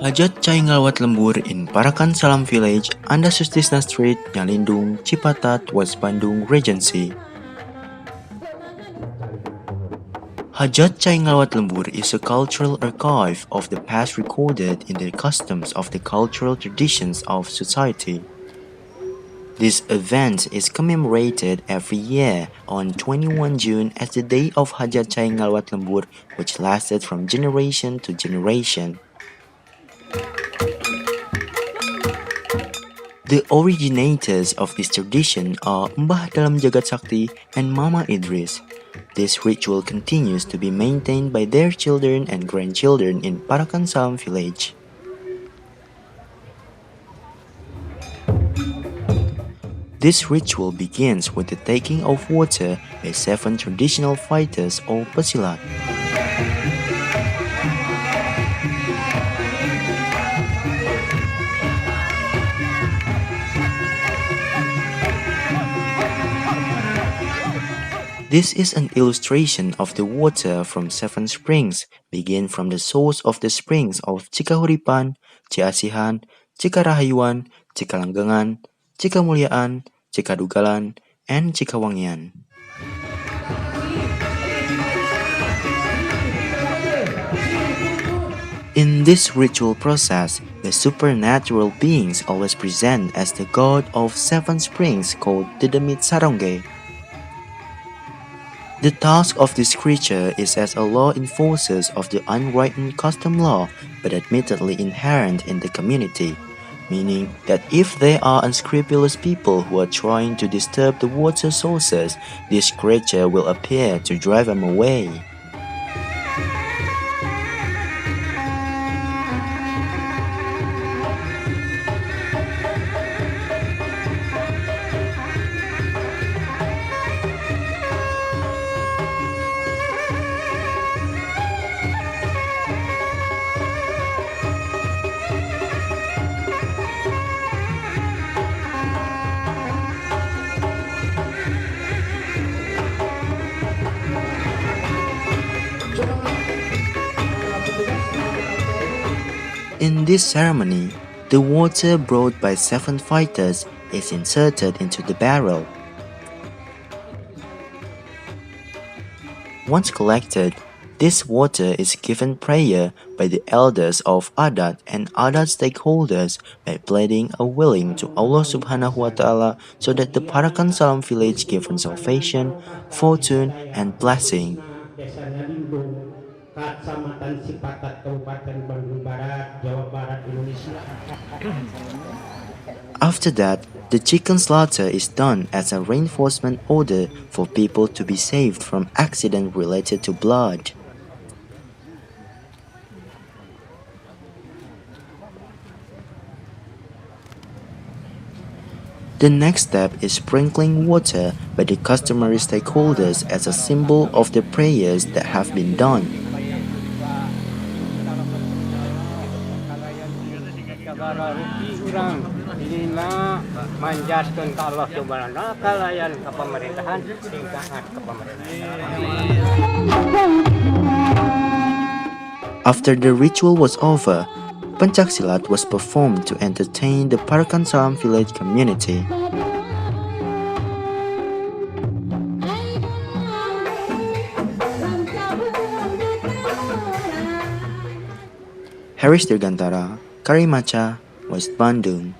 Hajat Cai Ngalawat Lembur in Parakan Salam Village, Anda Sustisna Street, Nyalindung, Cipatat, West Bandung, Regency. Hajat Cai Ngalawat Lembur is a cultural archive of the past recorded in the customs of the cultural traditions of society. This event is commemorated every year on 21 June as the day of Hajat Cai Ngalawat Lembur, which lasted from generation to generation. The originators of this tradition are Mbah Dalam Jagat Sakti and Mama Idris. This ritual continues to be maintained by their children and grandchildren in Parakan Salam village. This ritual begins with the taking of water by 7 traditional fighters or pesilat. This is an illustration of the water from 7 springs, begin from the source of the springs of Cikahuripan, Ciasihan, Cikarahayuan, Cikalanggengan, Cikamuliaan, Cikadugalan, and Cikawangian. In this ritual process, the supernatural beings always present as the god of 7 springs called Dedemit Sarongge. The task of this creature is as a law enforcer of the unwritten custom law, but admittedly inherent in the community, meaning that if there are unscrupulous people who are trying to disturb the water sources, this creature will appear to drive them away. In this ceremony, the water brought by 7 fighters is inserted into the barrel. Once collected, this water is given prayer by the elders of Adat and Adat stakeholders by pleading a willing to Allah Subhanahu wa Ta'ala so that the Parakan Salam village given salvation, fortune, and blessing. Desa Nyalindung, Kecamatan Cipatat, Kabupaten Bandung Barat, Jawa Barat, Indonesia. After that, the chicken slaughter is done as a reinforcement order for people to be saved from accident related to blood. The next step is sprinkling water by the customary stakeholders as a symbol of the prayers that have been done. After the ritual was over, Pencaksilat was performed to entertain the Parakan Salam village community. Haris Dirgantara, Karimaca, West Bandung.